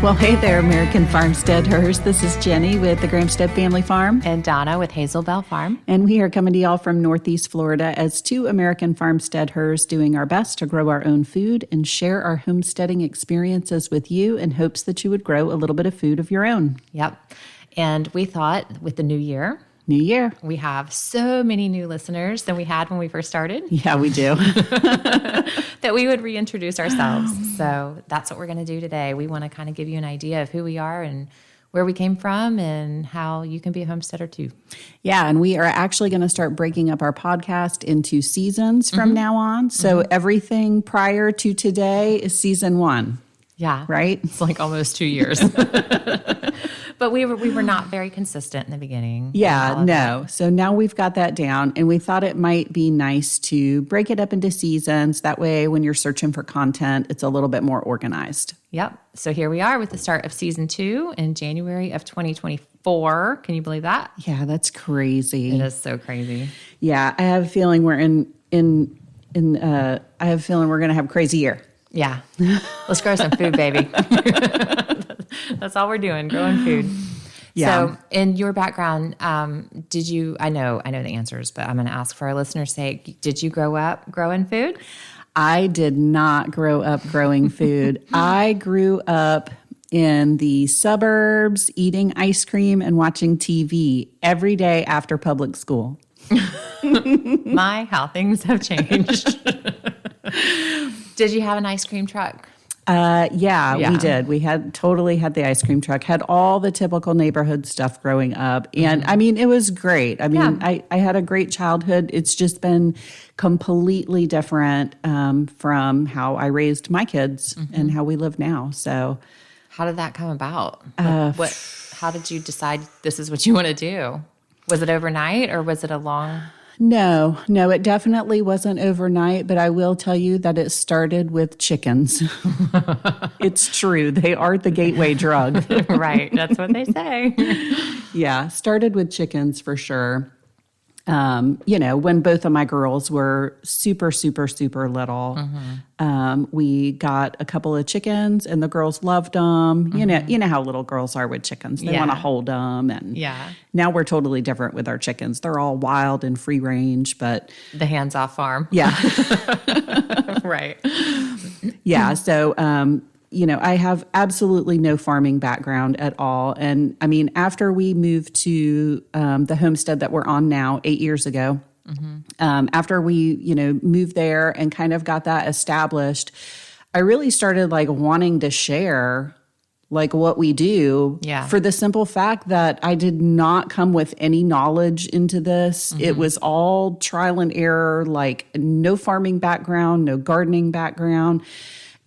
Well, hey there, American Farmsteadhers. This is Jenny with the Grahamstead Family Farm. And Donna with Hazel Bell Farm. And we are coming to y'all from Northeast Florida as two American Farmsteadhers doing our best to grow our own food and share our homesteading experiences with you in hopes that you would grow a little bit of food of your own. Yep. And we thought with the new year, we have so many new listeners than we had when we first started. Yeah, we do. That we would reintroduce ourselves. So that's what we're going to do today. We want to kind of give you an idea of who we are and where we came from and how you can be a homesteader too. Yeah, and we are actually going to start breaking up our podcast into seasons from now on. So everything prior to today is season 1. Yeah. Right? It's like almost 2 years. But we were not very consistent in the beginning. Yeah, no. So now we've got that down, and we thought it might be nice to break it up into seasons. That way, when you're searching for content, it's a little bit more organized. Yep. So here we are with the start of season 2 in January of 2024. Can you believe that? Yeah, that's crazy. It is so crazy. Yeah, I have a feeling we're I have a feeling we're going to have a crazy year. Yeah. Let's grow some food, baby. That's all we're doing, growing food. Yeah. So in your background, did you, I know the answers, but I'm going to ask for our listeners' sake, did you grow up growing food? I did not grow up growing food. I grew up in the suburbs, eating ice cream and watching TV every day after public school. How things have changed. Did you have an ice cream truck? Yeah, we did. We totally had the ice cream truck, had all the typical neighborhood stuff growing up. And I mean, it was great. I mean, I had a great childhood. It's just been completely different from how I raised my kids and how we live now. So how did that come about? How did you decide this is what you want to do? Was it overnight or was it a long... No, it definitely wasn't overnight, but I will tell you that it started with chickens. It's true. They are the gateway drug. Right. That's what they say. Yeah, started with chickens for sure. When both of my girls were super, super, super little, we got a couple of chickens and the girls loved them. You know how little girls are with chickens. They want to hold them. And now we're totally different with our chickens. They're all wild and free range, but the hands-off farm. Yeah. Right. Yeah. So, I have absolutely no farming background at all. And I mean, after we moved to the homestead that we're on now 8 years ago, after we, moved there and kind of got that established, I really started wanting to share what we do for the simple fact that I did not come with any knowledge into this. It was all trial and error, no farming background, no gardening background.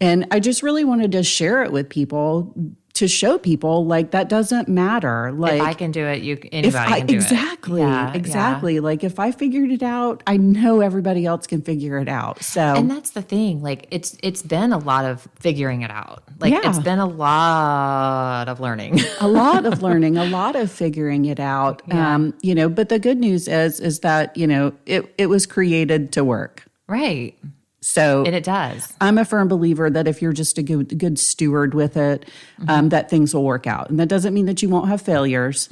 And I just really wanted to share it with people to show people that doesn't matter. If I can do it, anybody can do it. Exactly. If I figured it out, I know everybody else can figure it out. So, and that's the thing. It's been a lot of figuring it out. It's been a lot of learning. A lot of learning, a lot of figuring it out. Yeah. But the good news is that, it was created to work. Right. So, and it does. I'm a firm believer that if you're just a good steward with it, that things will work out. And that doesn't mean that you won't have failures,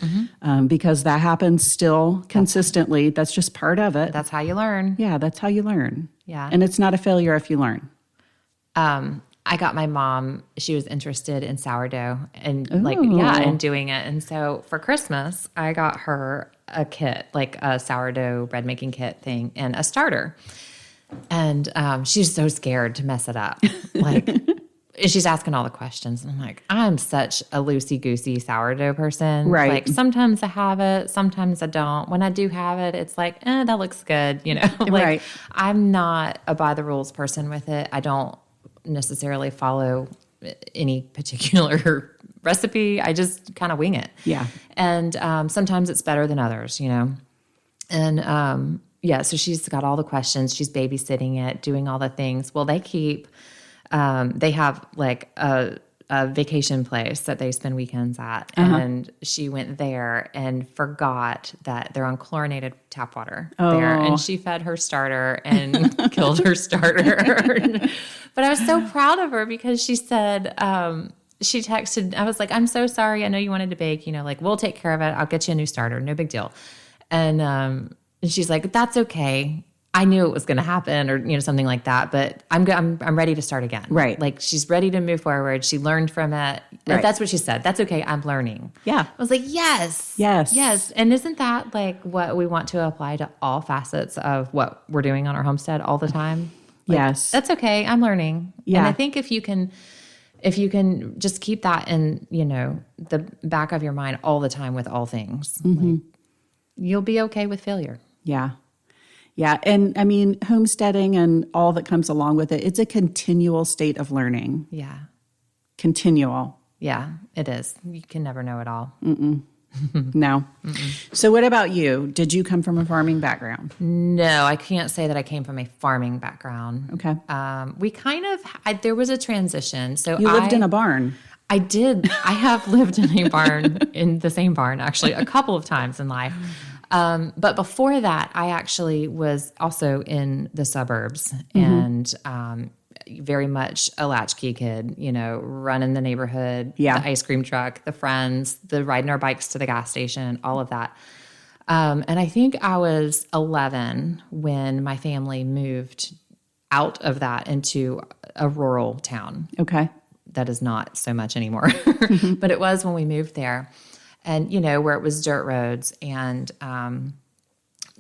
because that happens still consistently. That's just part of it. That's how you learn. Yeah, that's how you learn. Yeah. And it's not a failure if you learn. I got my mom, she was interested in sourdough and and doing it. And so for Christmas, I got her a kit, a sourdough bread making kit thing and a starter. And she's so scared to mess it up. She's asking all the questions. And I'm like, I'm such a loosey-goosey sourdough person. Right. Sometimes I have it, sometimes I don't. When I do have it, it's that looks good, Right. I'm not a by-the-rules person with it. I don't necessarily follow any particular recipe. I just kind of wing it. Yeah. And sometimes it's better than others, And so she's got all the questions. She's babysitting it, doing all the things. Well, they have a vacation place that they spend weekends at. And she went there and forgot that they're on chlorinated tap water there. And she fed her starter and killed her starter. But I was so proud of her because she said, she texted, I was like, I'm so sorry. I know you wanted to bake, like we'll take care of it. I'll get you a new starter. No big deal. And she's like, that's okay. I knew it was going to happen or, something like that, but I'm ready to start again. Right. Like she's ready to move forward. She learned from it. Right. That's what she said. That's okay. I'm learning. Yeah. I was like, yes. Yes. Yes. And isn't that like what we want to apply to all facets of what we're doing on our homestead all the time? Like, yes. That's okay. I'm learning. Yeah. And I think if you can just keep that in, the back of your mind all the time with all things, like, you'll be okay with failure. Yeah. Yeah. And I mean, homesteading and all that comes along with it, it's a continual state of learning. Yeah. Continual. Yeah, it is. You can never know it all. No. So what about you? Did you come from a farming background? No, I can't say that I came from a farming background. Okay. We there was a transition. So You lived in a barn. I did. I have lived in a barn, in the same barn, actually, a couple of times in life. But before that, I actually was also in the suburbs and very much a latchkey kid, running the neighborhood, the ice cream truck, the friends, the riding our bikes to the gas station, all of that. And I think I was 11 when my family moved out of that into a rural town. Okay. That is not so much anymore, but it was when we moved there. And, where it was dirt roads and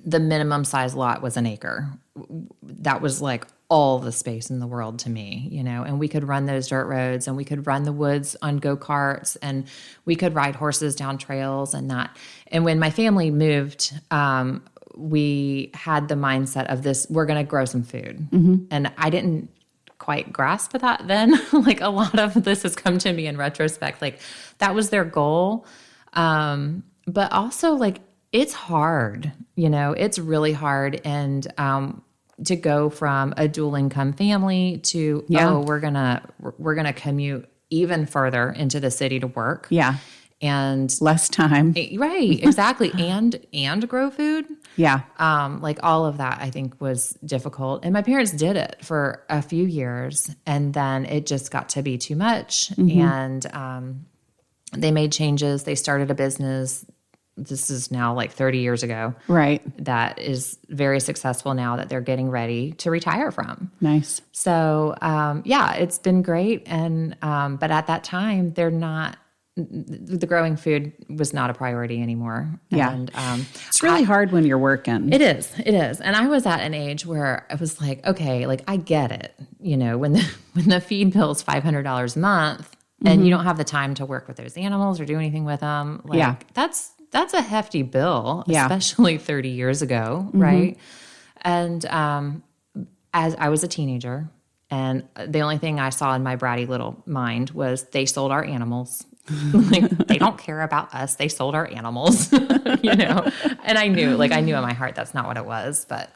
the minimum size lot was an acre. That was like all the space in the world to me, and we could run those dirt roads and we could run the woods on go-karts and we could ride horses down trails and that. And when my family moved, we had the mindset of this, we're going to grow some food. And I didn't quite grasp that then. Like a lot of this has come to me in retrospect. Like that was their goal. But also like, it's hard, it's really hard. And, to go from a dual income family to, we're going to commute even further into the city to work. Yeah. And less time. Right. Exactly. and grow food. Yeah. Like all of that I think was difficult. And my parents did it for a few years and then it just got to be too much. And, they made changes. They started a business. This is now like 30 years ago. Right. That is very successful now that they're getting ready to retire from. Nice. So, it's been great. And, but at that time the growing food was not a priority anymore. Yeah. And, it's really hard when you're working. It is. And I was at an age where I was like, okay, like I get it. When the feed bill is $500 a month and you don't have the time to work with those animals or do anything with them. Like that's a hefty bill, especially 30 years ago. Right. And, as I was a teenager and the only thing I saw in my bratty little mind was they sold our animals. Like they don't care about us. They sold our animals, and I knew in my heart, that's not what it was. But,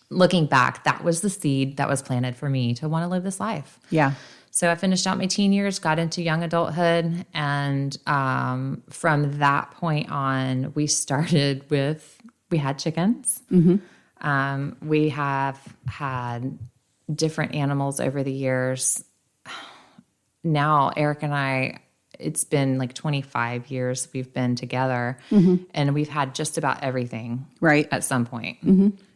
looking back, that was the seed that was planted for me to want to live this life. Yeah. So I finished out my teen years, got into young adulthood. And, from that point on, we had chickens. We have had different animals over the years. Now, Eric and I, it's been like 25 years we've been together and we've had just about everything at some point.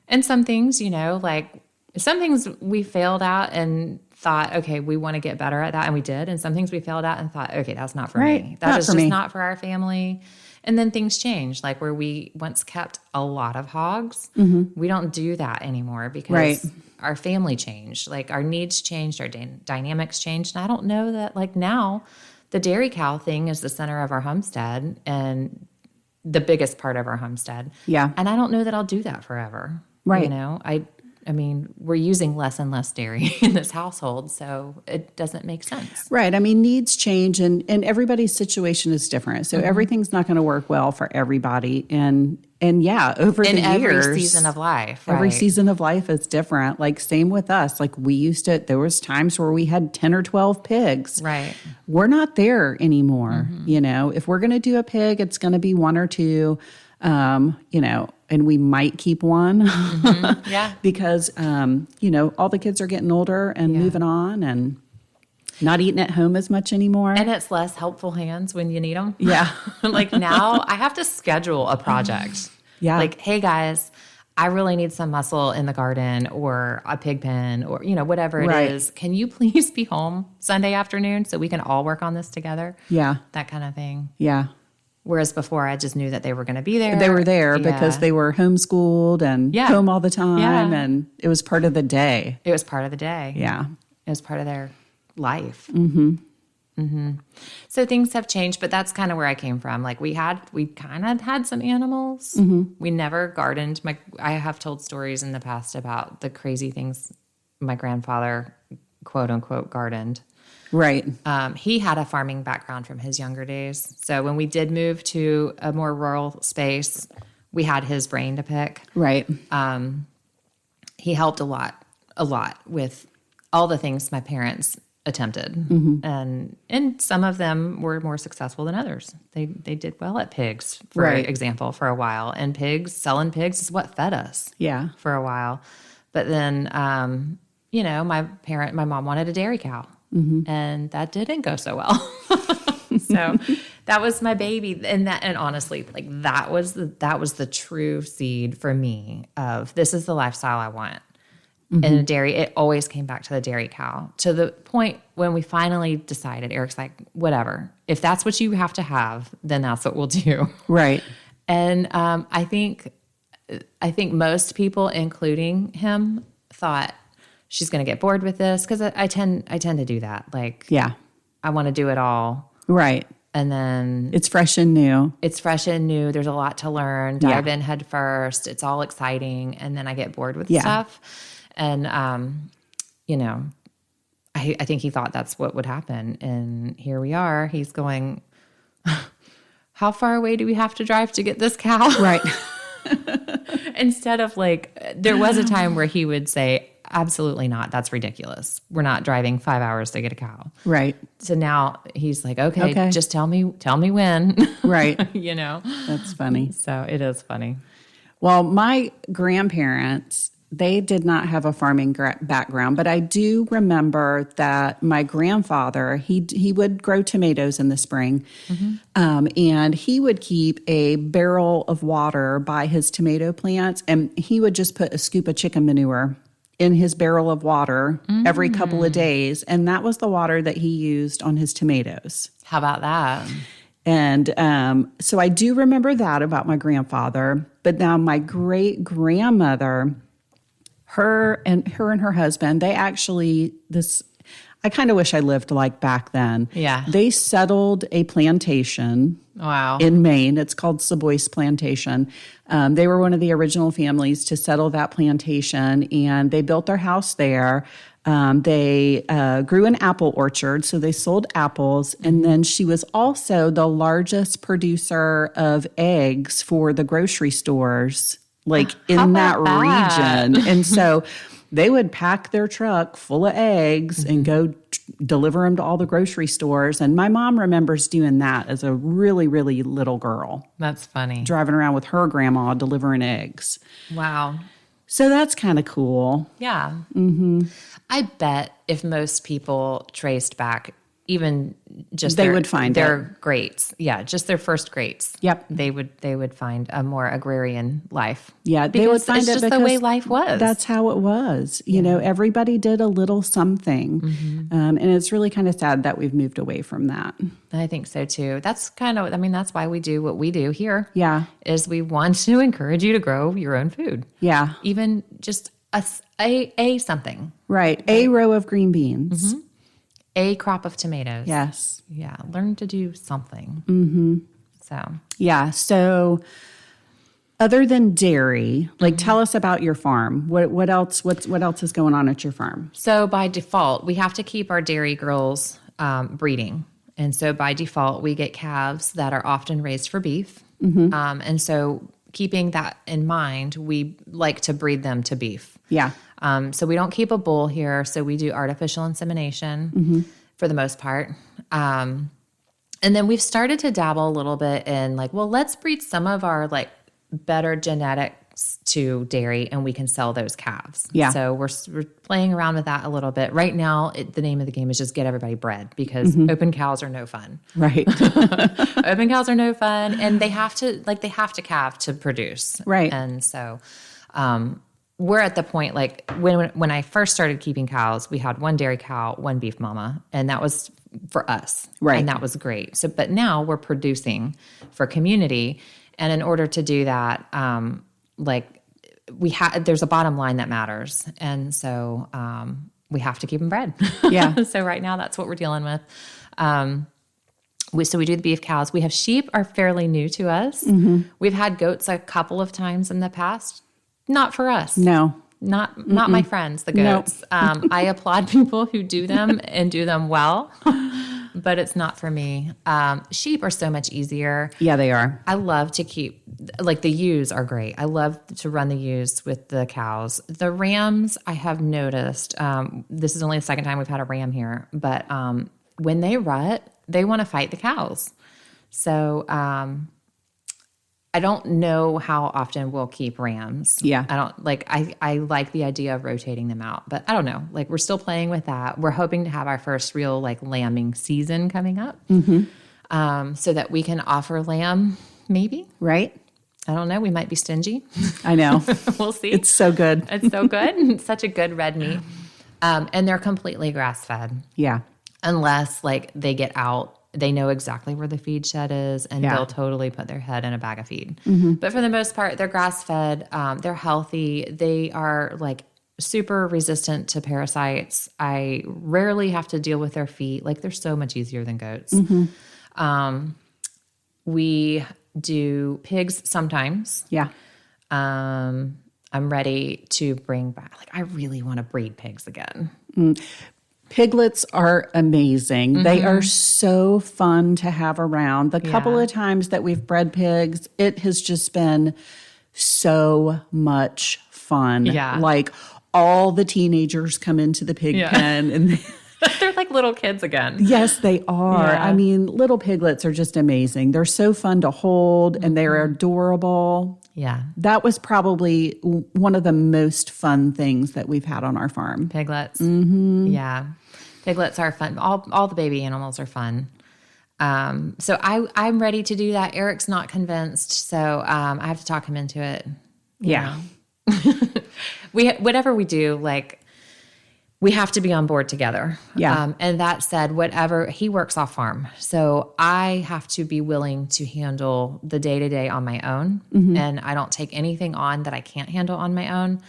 And some things, like some things we failed at and thought, okay, we want to get better at that. And we did. And some things we failed at and thought, okay, that's not for me. That is just not for our family. And then things changed, like where we once kept a lot of hogs. We don't do that anymore because our family changed, like our needs changed, our dynamics changed. And I don't know that like now the dairy cow thing is the center of our homestead and the biggest part of our homestead. Yeah. And I don't know that I'll do that forever. Right. I mean, we're using less and less dairy in this household, so it doesn't make sense. Right. I mean, needs change and everybody's situation is different. So everything's not going to work well for everybody. And over the years. Every season of life. Every right. season of life is different. Like same with us. Like there was times where we had 10 or 12 pigs. Right. We're not there anymore. If we're going to do a pig, it's going to be one or two, and we might keep one Yeah. because, all the kids are getting older and moving on. And Not eating at home as much anymore. And it's less helpful hands when you need them. Yeah. Like now I have to schedule a project. Yeah. Like, hey guys, I really need some muscle in the garden or a pig pen or, whatever it is. Can you please be home Sunday afternoon so we can all work on this together? Yeah. That kind of thing. Yeah. Whereas before I just knew that they were going to be there. They were there because they were homeschooled and home all the time. And it was part of the day. It was part of the day. Yeah. It was part of their life. Mm-hmm. Mm-hmm. So things have changed, but that's kind of where I came from. Like we kind of had some animals. Mm-hmm. We never gardened. I have told stories in the past about the crazy things my grandfather, quote unquote, gardened. Right. He had a farming background from his younger days. So when we did move to a more rural space, we had his brain to pick. Right. He helped a lot with all the things my parents attempted. Mm-hmm. And some of them were more successful than others. They did well at pigs, for example, for a while. And selling pigs is what fed us. Yeah. For a while. But then, my mom wanted a dairy cow. Mm-hmm. And that didn't go so well. So that was my baby. And honestly, like that was the true seed for me of this is the lifestyle I want. Mm-hmm. And dairy, it always came back to the dairy cow, to the point when we finally decided, Eric's like, whatever, if that's what you have to have, then that's what we'll do. Right. And I think most people, including him, thought she's going to get bored with this, because I tend to do that. Like, yeah, I want to do it all. Right. And then it's fresh and new. There's a lot to learn. Dive in head first. It's all exciting. And then I get bored with stuff. And, I think he thought that's what would happen. And here we are. He's going, how far away do we have to drive to get this cow? Right. Instead of there was a time where he would say, absolutely not. That's ridiculous. We're not driving 5 hours to get a cow. Right. So now he's like, okay. Just tell me when. Right. That's funny. So it is funny. Well, my grandparents, they did not have a farming background, but I do remember that my grandfather, he would grow tomatoes in the spring, mm-hmm. And he would keep a barrel of water by his tomato plants, and he would just put a scoop of chicken manure in his barrel of water every couple of days, and that was the water that he used on his tomatoes. How about that? And so I do remember that about my grandfather, but now my great-grandmother, her and her husband, they actually, I kind of wish I lived like back then. Yeah. They settled a plantation. Wow. In Maine. It's called Savoy's Plantation. They were one of the original families to settle that plantation, and they built their house there. They grew an apple orchard, so they sold apples. And then she was also the largest producer of eggs for the grocery stores, in that region. And so they would pack their truck full of eggs and go deliver them to all the grocery stores. And my mom remembers doing that as a really, really little girl. That's funny. Driving around with her grandma delivering eggs. Wow. So that's kind of cool. Yeah. Mm-hmm. I bet if most people traced back, even just they would find their greats. Yeah, just their first greats. Yep. They would find a more agrarian life. Yeah, they would find it's just the way life was. That's how it was. You know, everybody did a little something. Mm-hmm. And it's really kind of sad that we've moved away from that. I think so too. That's that's why we do what we do here. Yeah. Is we want to encourage you to grow your own food. Yeah. Even just a something. Right. A row of green beans. Mm-hmm. A crop of tomatoes. Yes. Yeah. Learn to do something. Mm-hmm. So. Yeah. So other than dairy, tell us about your farm. What else is going on at your farm? So by default, we have to keep our dairy girls breeding. And so by default, we get calves that are often raised for beef. Mm-hmm. And so keeping that in mind, we like to breed them to beef. Yeah. So we don't keep a bull here. So we do artificial insemination for the most part. And then we've started to dabble a little bit in let's breed some of our better genetic to dairy, and we can sell those calves. Yeah. So we're playing around with that a little bit. Right now, the name of the game is just get everybody bred, because open cows are no fun. Right. Open cows are no fun, and they have to calve to produce. Right. And so we're at the point, like when I first started keeping cows, we had one dairy cow, one beef mama, and that was for us. Right. And that was great. So, but now we're producing for community. And in order to do that, there's a bottom line that matters. And so we have to keep them bred. Yeah. So right now that's what we're dealing with. So we do the beef cows. We have sheep are fairly new to us. Mm-hmm. We've had goats a couple of times in the past. Not for us. No. Not my friends, the goats. Nope. I applaud people who do them and do them well, but it's not for me. Sheep are so much easier. Yeah, they are. I love to keep, like, the ewes are great. I love to run the ewes with the cows. The rams, I have noticed, this is only the second time we've had a ram here, but when they rut, they want to fight the cows. So I don't know how often we'll keep rams. Yeah. I like the idea of rotating them out, but I don't know. Like, we're still playing with that. We're hoping to have our first real, like, lambing season coming up, so that we can offer lamb, maybe. Right. I don't know. We might be stingy. I know. We'll see. It's so good. It's so good. It's such a good red meat. And they're completely grass fed. Yeah. Unless, like, they get out. They know exactly where the feed shed is, and they'll totally put their head in a bag of feed. Mm-hmm. But for the most part, they're grass-fed. They're healthy. They are, like, super resistant to parasites. I rarely have to deal with their feet. Like, they're so much easier than goats. Mm-hmm. We do pigs sometimes. Yeah. I'm ready to bring back. Like, I really want to breed pigs again. Piglets are amazing. Mm-hmm. They are so fun to have around. The couple of times that we've bred pigs, it has just been so much fun. Yeah. Like, all the teenagers come into the pig pen and they're like little kids again. Yes, they are. Yeah. I mean, little piglets are just amazing. They're so fun to hold, and they're adorable. Yeah. That was probably one of the most fun things that we've had on our farm. Piglets. Mm-hmm. Yeah. Piglets are fun. All the baby animals are fun. So I'm ready to do that. Eric's not convinced, so I have to talk him into it. Yeah. Whatever we do, like, we have to be on board together. Yeah. And that said, whatever, he works off farm. So I have to be willing to handle the day-to-day on my own. Mm-hmm. And I don't take anything on that I can't handle on my own.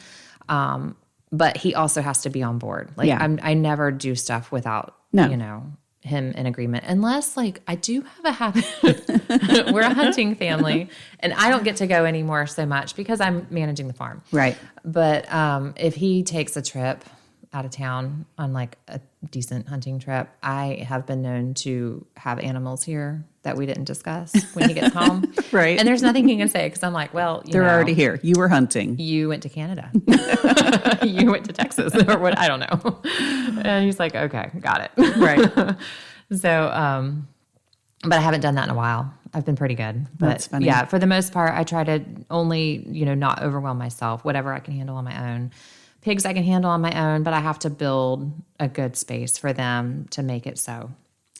But he also has to be on board. Like, I never do stuff without, him in agreement. Unless, like, I do have a habit. We're a hunting family, and I don't get to go anymore so much because I'm managing the farm. Right. But if he takes a trip out of town on, like, a decent hunting trip, I have been known to have animals here that we didn't discuss when he gets home. Right. And there's nothing he can say, because I'm like, well, they're already here. You were hunting. You went to Canada. You went to Texas, or what? I don't know. And he's like, okay, got it. Right. So, but I haven't done that in a while. I've been pretty good. But that's funny. Yeah, for the most part, I try to only, not overwhelm myself, whatever I can handle on my own. Pigs I can handle on my own, but I have to build a good space for them to make it so.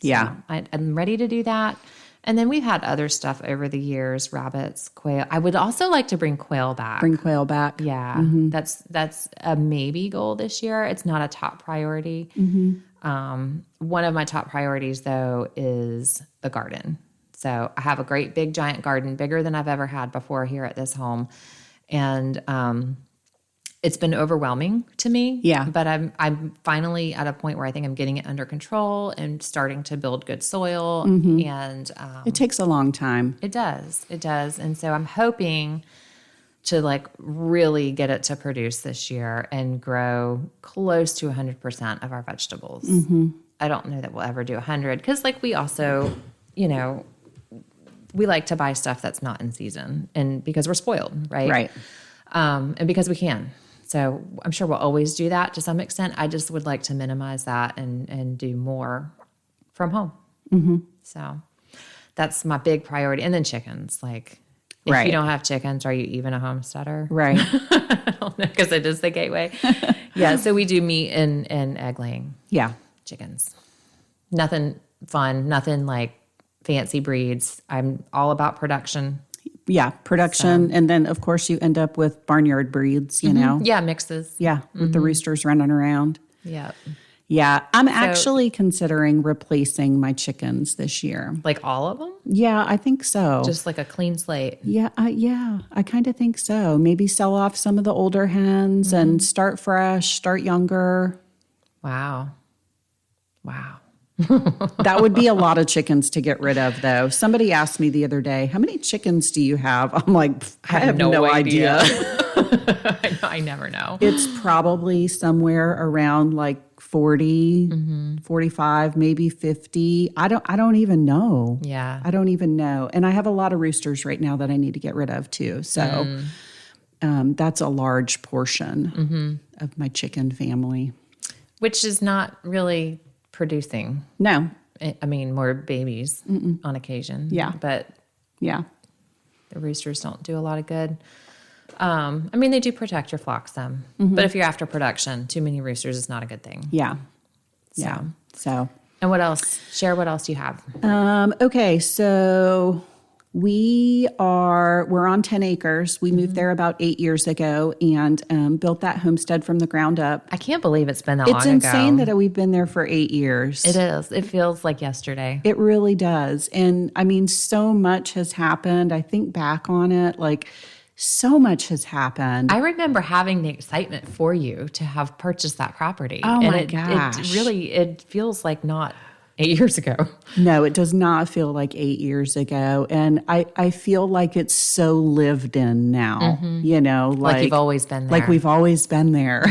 Yeah. I'm ready to do that. And then we've had other stuff over the years, rabbits, quail. I would also like to bring quail back. Bring quail back. Yeah. Mm-hmm. That's a maybe goal this year. It's not a top priority. Mm-hmm. One of my top priorities, though, is the garden. So I have a great big giant garden, bigger than I've ever had before here at this home. And it's been overwhelming to me. Yeah. But I'm finally at a point where I think I'm getting it under control and starting to build good soil. Mm-hmm. And it takes a long time. It does. It does. And so I'm hoping to, like, really get it to produce this year and grow close to 100% of our vegetables. Mm-hmm. I don't know that we'll ever do 100, because, like, we also, we like to buy stuff that's not in season, and because we're spoiled, right? Right. And because we can. So I'm sure we'll always do that to some extent. I just would like to minimize that and do more from home. Mm-hmm. So that's my big priority. And then chickens, like, If Right. you don't have chickens, are you even a homesteader? Right. I don't know, because it is the gateway. Yeah, so we do meat and egg laying Yeah. chickens. Nothing fun, nothing like fancy breeds. I'm all about production. Yeah. Production. And then, of course, you end up with barnyard breeds, you know? Yeah, mixes. Yeah. With the roosters running around. Yeah. Yeah. I'm actually considering replacing my chickens this year. Like all of them? Yeah, I think so. Just like a clean slate. Yeah, I kind of think so. Maybe sell off some of the older hens and start fresh, start younger. Wow. Wow. That would be a lot of chickens to get rid of, though. Somebody asked me the other day, how many chickens do you have? I'm like, I have no idea. I never know. It's probably somewhere around like 40, 45, maybe 50. I don't even know. Yeah. I don't even know. And I have a lot of roosters right now that I need to get rid of too. So that's a large portion of my chicken family. Which is not really producing. No. I mean, more babies on occasion. Yeah. But Yeah. the roosters don't do a lot of good. I mean, they do protect your flock some. But if you're after production, too many roosters is not a good thing. Yeah. Yeah. So. And what else? Share what else you have. Okay. So we're on 10 acres. We moved there about 8 years ago and built that homestead from the ground up. I can't believe it's been that long It's ago. insane that we've been there for 8 years. It is. It feels like yesterday. It really does. And I mean, so much has happened. I think back on it, like so much has happened. I remember having the excitement for you to have purchased that property. Oh, and my gosh. It feels like not 8 years ago. No, it does not feel like 8 years ago. And I feel like it's so lived in now, you know, Like you've always been there. like we've always been there.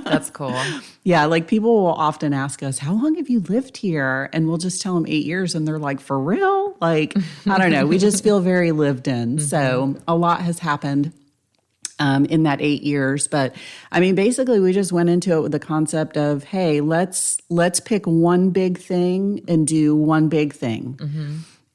That's cool. Yeah, like people will often ask us, how long have you lived here? And we'll just tell them 8 years. And they're like, for real? Like, I don't know. We just feel very lived in. So a lot has happened in that 8 years. But I mean, basically we just went into it with the concept of, hey, let's pick one big thing and do one big thing.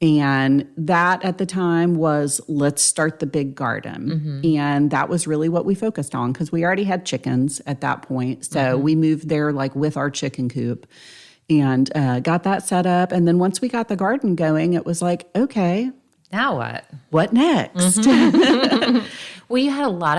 And that at the time was, let's start the big garden. And that was really what we focused on because we already had chickens at that point. So we moved there like with our chicken coop and got that set up. And then once we got the garden going, it was like, okay, Now what? what next? We had a lot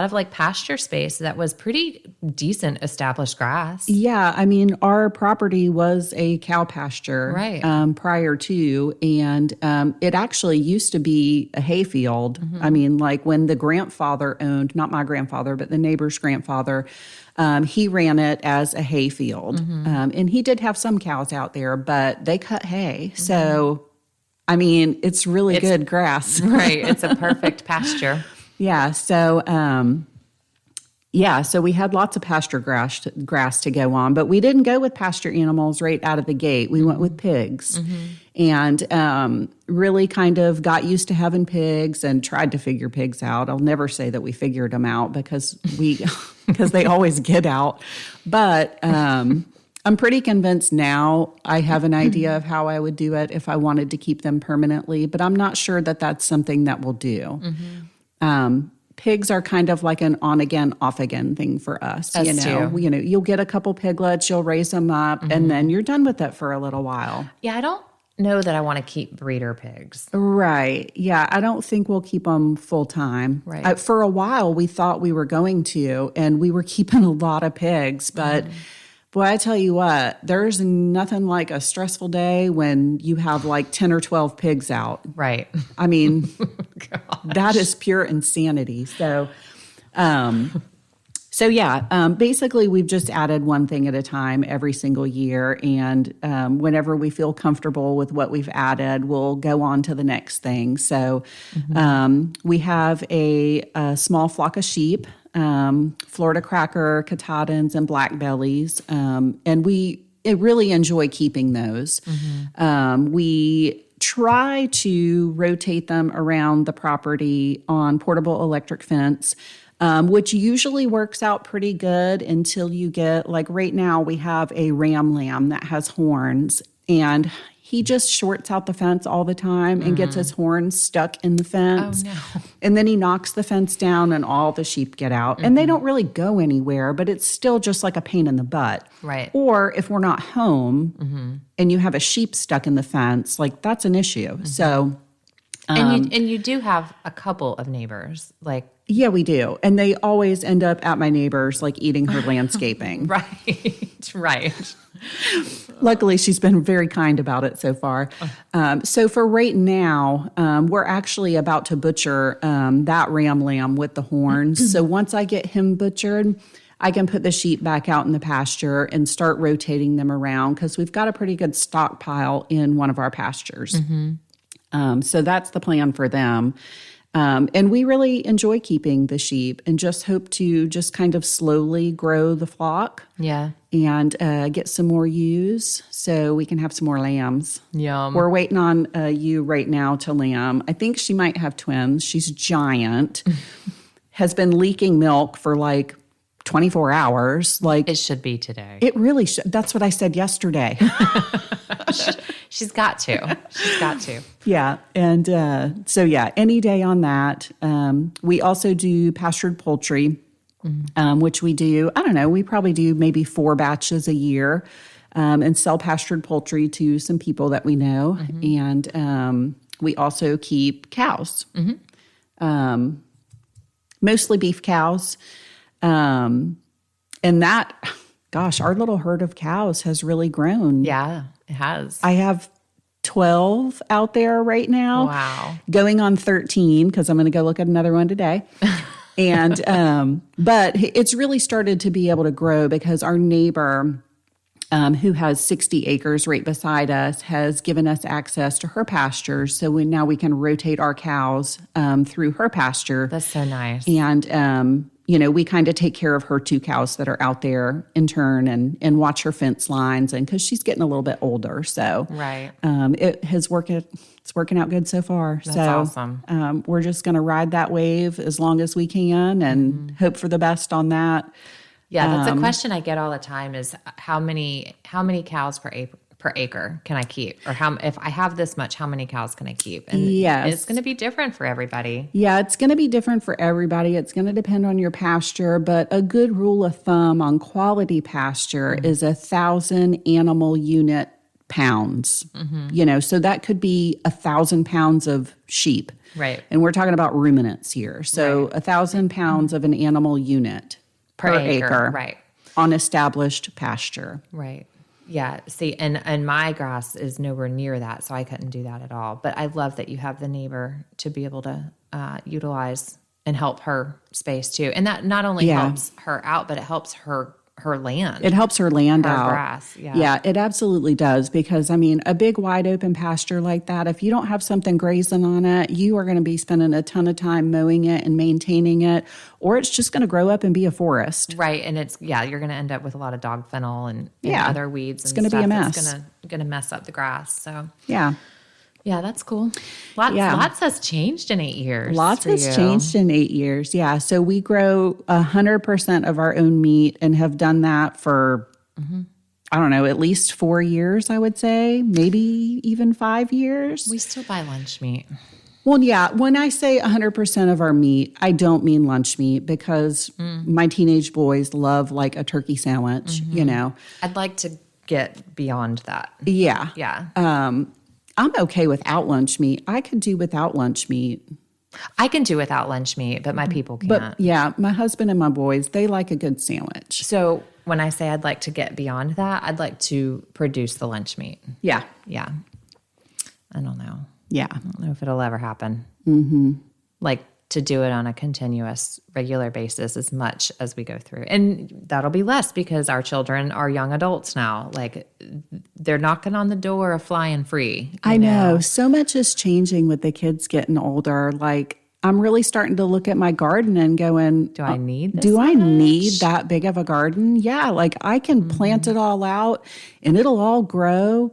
of like pasture space that was pretty decent established grass. Yeah, I mean, our property was a cow pasture Right. Prior to, and it actually used to be a hayfield. I mean, like when the grandfather owned, not my grandfather, but the neighbor's grandfather, he ran it as a hayfield. And he did have some cows out there, but they cut hay. So, I mean, it's really good grass. Right. It's a perfect pasture. Yeah. So, so we had lots of pasture grass to go on, but we didn't go with pasture animals right out of the gate. We went with pigs and really kind of got used to having pigs and tried to figure pigs out. I'll never say that we figured them out because they always get out. But I'm pretty convinced now I have an idea of how I would do it if I wanted to keep them permanently, but I'm not sure that that's something that we'll do. Pigs are kind of like an on again, off again thing for us. Us too. You'll get a couple piglets, you'll raise them up, and then you're done with it for a little while. Yeah, I don't know that I want to keep breeder pigs. Right. Yeah, I don't think we'll keep them full time. Right. For a while, we thought we were going to, and we were keeping a lot of pigs, but boy, I tell you what, there's nothing like a stressful day when you have like 10 or 12 pigs out. Right. I mean, that is pure insanity. So, basically we've just added one thing at a time every single year. And whenever we feel comfortable with what we've added, we'll go on to the next thing. So we have a small flock of sheep, Florida Cracker, Katahdins, and Black Bellies. And we really enjoy keeping those. We try to rotate them around the property on portable electric fence, which usually works out pretty good until you get, like right now we have a ram lamb that has horns, and he just shorts out the fence all the time and gets his horns stuck in the fence. Oh, no. And then he knocks the fence down and all the sheep get out. And they don't really go anywhere, but it's still just like a pain in the butt. Right. Or if we're not home and you have a sheep stuck in the fence, like that's an issue. So... and you do have a couple of neighbors, like... Yeah, we do. And they always end up at my neighbor's, like eating her landscaping. Right. Luckily, she's been very kind about it so far. So for right now, we're actually about to butcher that ram lamb with the horns. So once I get him butchered, I can put the sheep back out in the pasture and start rotating them around because we've got a pretty good stockpile in one of our pastures. So that's the plan for them. And we really enjoy keeping the sheep and just hope to just kind of slowly grow the flock. Yeah. And get some more ewes so we can have some more lambs. Yum. We're waiting on a ewe right now to lamb. I think she might have twins. She's giant. Has been leaking milk for like 24 hours. Like It should be today. it really should. That's what I said yesterday. She's got to. She's got to. Yeah. And so, yeah, any day on that. We also do pastured poultry, which we do, I don't know, we probably do maybe 4 batches a year and sell pastured poultry to some people that we know. And we also keep cows, mostly beef cows. And that, gosh, our little herd of cows has really grown. Yeah, it has. I have 12 out there right now. Wow. Going on 13 because I'm going to go look at another one today. And, but it's really started to be able to grow because our neighbor, who has 60 acres right beside us, has given us access to her pastures. So now we can rotate our cows through her pasture. That's so nice. And, we kind of take care of her 2 cows that are out there in turn and watch her fence lines. And because she's getting a little bit older. So Right. it's working out good so far. That's awesome. We're just going to ride that wave as long as we can and hope for the best on that. Yeah, that's a question I get all the time is how many cows per acre can I keep? Or if I have this much, how many cows can I keep? And Yes. it's going to be different for everybody. Yeah, it's going to be different for everybody. It's going to depend on your pasture, but a good rule of thumb on quality pasture is 1,000 animal unit pounds. So that could be 1,000 pounds of sheep. Right. And we're talking about ruminants here. So 1,000 pounds of an animal unit per acre. Right. On established pasture. Right. Yeah. See, and my grass is nowhere near that, so I couldn't do that at all. But I love that you have the neighbor to be able to utilize and help her space too. And that not only helps her out, but it helps her land. It helps her land her out. grass. Yeah. Yeah, it absolutely does. Because, a big wide open pasture like that, if you don't have something grazing on it, you are going to be spending a ton of time mowing it and maintaining it, or it's just going to grow up and be a forest. Right. And you're going to end up with a lot of dog fennel and other weeds. It's and going to be a mess. It's going to mess up the grass. So, Yeah. yeah, that's cool. Lots has changed in 8 years. Lots has changed in 8 years. Yeah. So we grow 100% of our own meat and have done that for, I don't know, at least 4 years, I would say, maybe even 5 years. We still buy lunch meat. Well, yeah. When I say 100% of our meat, I don't mean lunch meat because my teenage boys love like a turkey sandwich, I'd like to get beyond that. Yeah. Yeah. I'm okay without lunch meat. I could do without lunch meat. I can do without lunch meat, but my people can't. But yeah, my husband and my boys, they like a good sandwich. So when I say I'd like to get beyond that, I'd like to produce the lunch meat. Yeah. Yeah. I don't know. Yeah. I don't know if it'll ever happen. Mm-hmm. Like to do it on a continuous, regular basis as much as we go through. And that'll be less because our children are young adults now. Like they're knocking on the door of flying free. I know. So much is changing with the kids getting older. Like I'm really starting to look at my garden and going, do I need this Do I much? need that big of a garden? Yeah. Like I can plant it all out and it'll all grow.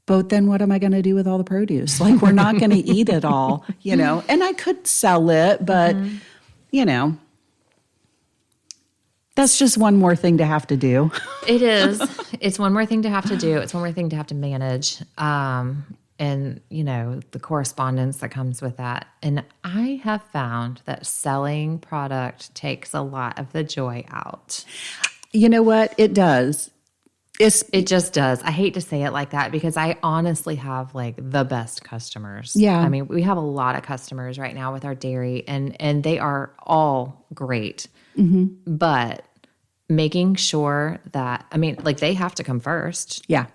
But then what am I going to do with all the produce? Like we're not going to eat it all, and I could sell it, but, then That's just one more thing to have to do. It is. It's one more thing to have to do. It's one more thing to have to manage. And, the correspondence that comes with that. And I have found that selling product takes a lot of the joy out. You know what? It does. It just does. I hate to say it like that because I honestly have like the best customers. Yeah. I mean, we have a lot of customers right now with our dairy and they are all great. Mm-hmm. But making sure that, they have to come first. Yeah.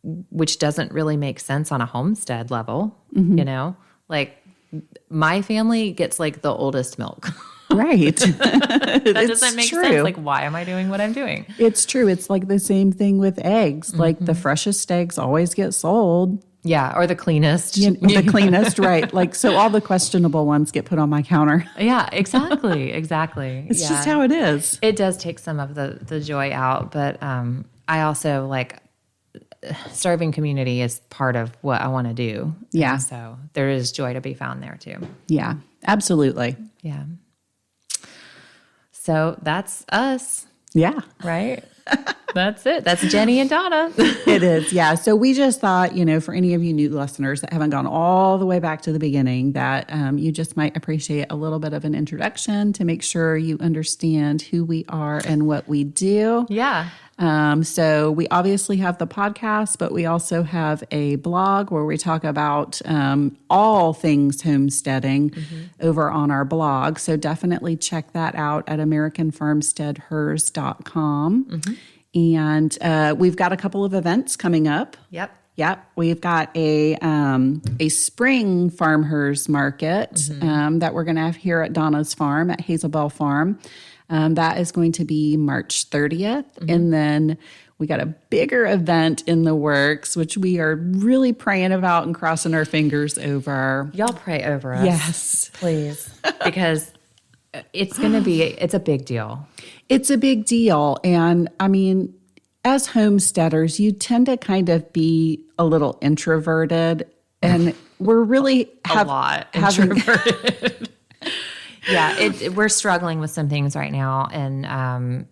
Which doesn't really make sense on a homestead level, Like my family gets like the oldest milk. Right. That doesn't make sense. Like, why am I doing what I'm doing? It's true. It's like the same thing with eggs. Like the freshest eggs always get sold. Yeah, or the cleanest. The cleanest, right. Like, so all the questionable ones get put on my counter. Yeah, exactly. It's just how it is. It does take some of the joy out, but I also like serving community is part of what I want to do. Yeah. And so there is joy to be found there too. Yeah, absolutely. Yeah. So that's us. Yeah. Right? That's it. That's Jenny and Donna. It is. Yeah. So we just thought, for any of you new listeners that haven't gone all the way back to the beginning, that you just might appreciate a little bit of an introduction to make sure you understand who we are and what we do. Yeah. So we obviously have the podcast, but we also have a blog where we talk about all things homesteading over on our blog. So definitely check that out at AmericanFarmsteadhers.com. And we've got a couple of events coming up. Yep. We've got a spring farmers market that we're going to have here at Donna's farm at Hazelbell Farm. That is going to be March 30th. And then we got a bigger event in the works, which we are really praying about and crossing our fingers over. Y'all pray over us. Yes. Please. Because it's a big deal. It's a big deal. And as homesteaders, you tend to kind of be a little introverted. And we're really a lot introverted. Yeah, we're struggling with some things right now, and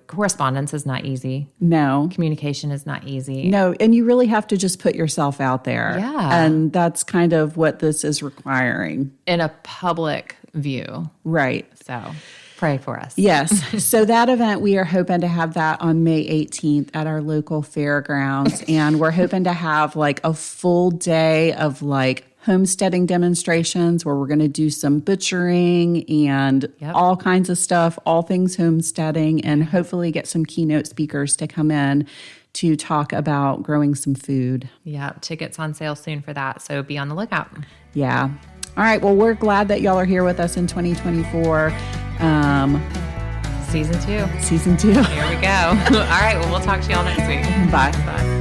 correspondence is not easy. No. Communication is not easy. No, and you really have to just put yourself out there. Yeah. And that's kind of what this is requiring. In a public view. Right. So pray for us. Yes. So that event, we are hoping to have that on May 18th at our local fairgrounds. And we're hoping to have like a full day of like homesteading demonstrations where we're going to do some butchering and all kinds of stuff, all things homesteading, and hopefully get some keynote speakers to come in to talk about growing some food. Yeah, tickets on sale soon for that, so be on the lookout. Yeah. All right, well, we're glad that y'all are here with us in 2024. Season 2. Season 2. Here we go. All right, well, we'll talk to y'all next week. Bye. Bye.